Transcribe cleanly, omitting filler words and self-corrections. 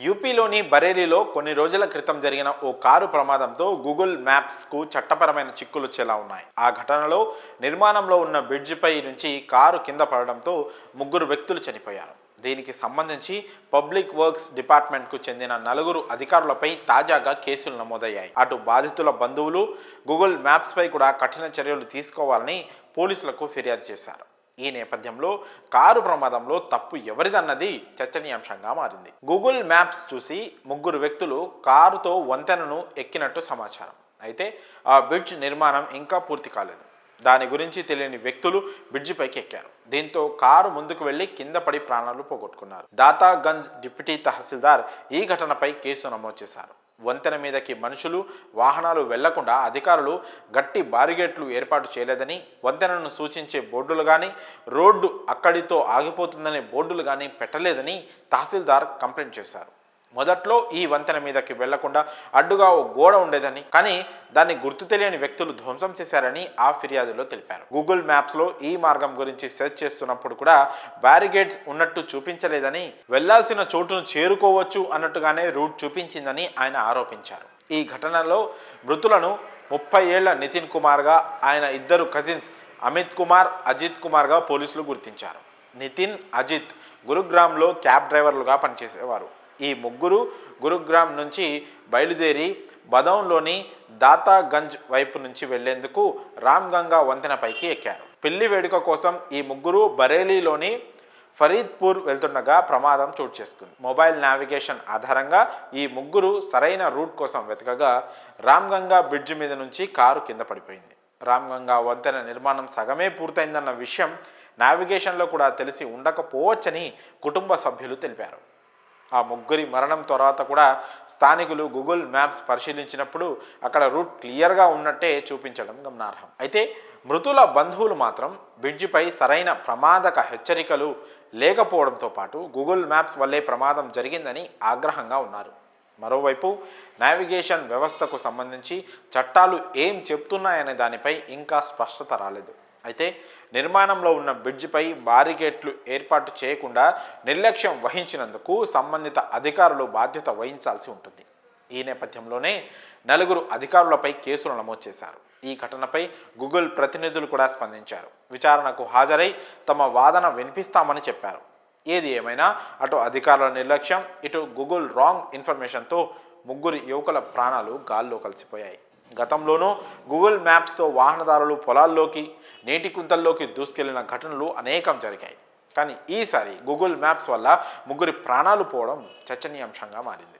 యూపీలోని బరేలీలో కొన్ని రోజుల క్రితం జరిగిన ఓ కారు ప్రమాదంతో గూగుల్ మ్యాప్స్కు చట్టపరమైన చిక్కులు వచ్చేలా ఉన్నాయి. ఆ ఘటనలో నిర్మాణంలో ఉన్న బ్రిడ్జిపై నుంచి కారు కింద పడడంతో 3 వ్యక్తులు చనిపోయారు. దీనికి సంబంధించి పబ్లిక్ వర్క్స్ డిపార్ట్మెంట్కు చెందిన 4 అధికారులపై తాజాగా కేసులు నమోదయ్యాయి. అటు బాధితుల బంధువులు గూగుల్ మ్యాప్స్పై కూడా కఠిన చర్యలు తీసుకోవాలని పోలీసులకు ఫిర్యాదు చేశారు. ఈ నేపథ్యంలో కారు ప్రమాదంలో తప్పు ఎవరిదన్నది చర్చనీయాంశంగా మారింది. గూగుల్ మ్యాప్స్ చూసి 3 వ్యక్తులు కారుతో వంతెనను ఎక్కినట్టు సమాచారం. అయితే ఆ బ్రిడ్జ్ నిర్మాణం ఇంకా పూర్తి కాలేదు. దాని గురించి తెలియని వ్యక్తులు బ్రిడ్జిపైకి ఎక్కారు. దీంతో కారు ముందుకు వెళ్లి కింద పడి ప్రాణాలు పోగొట్టుకున్నారు. దాతాగంజ్ డిప్యూటీ తహసీల్దార్ ఈ ఘటనపై కేసు నమోదు చేశారు. వంతెన మీదకి మనుషులు వాహనాలు వెళ్లకుండా అధికారులు గట్టి బారిగేట్లు ఏర్పాటు చేయలేదని, వంతెనను సూచించే బోర్డులు కానీ, రోడ్డు అక్కడితో ఆగిపోతుందనే బోర్డులు కానీ పెట్టలేదని తహసీల్దార్ కంప్లైంట్ చేశారు. మొదట్లో ఈ వంతెన మీదకి వెళ్లకుండా అడ్డుగా ఓ గోడ ఉండేదని, కానీ దాన్ని గుర్తు తెలియని వ్యక్తులు ధ్వంసం చేశారని ఆ ఫిర్యాదులో తెలిపారు. గూగుల్ మ్యాప్స్లో ఈ మార్గం గురించి సెర్చ్ చేస్తున్నప్పుడు కూడా బ్యారిగేడ్స్ ఉన్నట్టు చూపించలేదని, వెళ్లాల్సిన చోటును చేరుకోవచ్చు అన్నట్టుగానే రూట్ చూపించిందని ఆయన ఆరోపించారు. ఈ ఘటనలో మృతులను 30 ఏళ్ల నితిన్ కుమార్గా, ఆయన 2 కజిన్స్ అమిత్ కుమార్, అజిత్ కుమార్గా పోలీసులు గుర్తించారు. నితిన్, అజిత్ గురుగ్రామ్లో క్యాబ్ డ్రైవర్లుగా పనిచేసేవారు. ఈ 3 గురుగ్రామ్ నుంచి బయలుదేరి బదౌన్లోని దాతాగంజ్ వైపు నుంచి వెళ్లేందుకు రామ్గంగా వంతెనపైకి ఎక్కారు. పెళ్లి వేడుక కోసం ఈ 3 బరేలీలోని ఫరీద్పూర్ వెళ్తుండగా ప్రమాదం చోటు చేసుకుంది. మొబైల్ నావిగేషన్ ఆధారంగా ఈ 3 సరైన రూట్ కోసం వెతకగా రామ్గంగా బ్రిడ్జి మీద నుంచి కారు కింద పడిపోయింది. రామ్గంగా వంతెన నిర్మాణం సగమే పూర్తయిందన్న విషయం నావిగేషన్లో కూడా తెలిసి ఉండకపోవచ్చని కుటుంబ సభ్యులు తెలిపారు. ఆ 3 మరణం తర్వాత కూడా స్థానికులు గూగుల్ మ్యాప్స్ పరిశీలించినప్పుడు అక్కడ రూట్ క్లియర్గా ఉన్నట్టే చూపించడం గమనార్హం. అయితే మృతుల బంధువులు మాత్రం బ్రిడ్జిపై సరైన ప్రమాదక హెచ్చరికలు లేకపోవడంతో పాటు గూగుల్ మ్యాప్స్ వల్లే ప్రమాదం జరిగిందని ఆగ్రహంగా ఉన్నారు. మరోవైపు నావిగేషన్ వ్యవస్థకు సంబంధించి చట్టాలు ఏం చెప్తున్నాయనే దానిపై ఇంకా స్పష్టత రాలేదు. అయితే నిర్మాణంలో ఉన్న బ్రిడ్జిపై బారికేట్లు ఏర్పాటు చేయకుండా నిర్లక్ష్యం వహించినందుకు సంబంధిత అధికారులు బాధ్యత వహించాల్సి ఉంటుంది. ఈ నేపథ్యంలోనే 4 అధికారులపై కేసులు నమోదు చేశారు. ఈ ఘటనపై గూగుల్ ప్రతినిధులు కూడా స్పందించారు. విచారణకు హాజరై తమ వాదన వినిపిస్తామని చెప్పారు. ఏది ఏమైనా అటు అధికారుల నిర్లక్ష్యం, ఇటు గూగుల్ రాంగ్ ఇన్ఫర్మేషన్తో 3 యువకుల ప్రాణాలు గాల్లో కలిసిపోయాయి. గతంలోనూ గూగుల్ మ్యాప్స్తో వాహనదారులు పొలాల్లోకి, నీటి కుంతల్లోకి దూసుకెళ్లిన ఘటనలు అనేకం జరిగాయి. కానీ ఈసారి గూగుల్ మ్యాప్స్ వల్ల 3 ప్రాణాలు పోవడం చర్చనీయాంశంగా మారింది.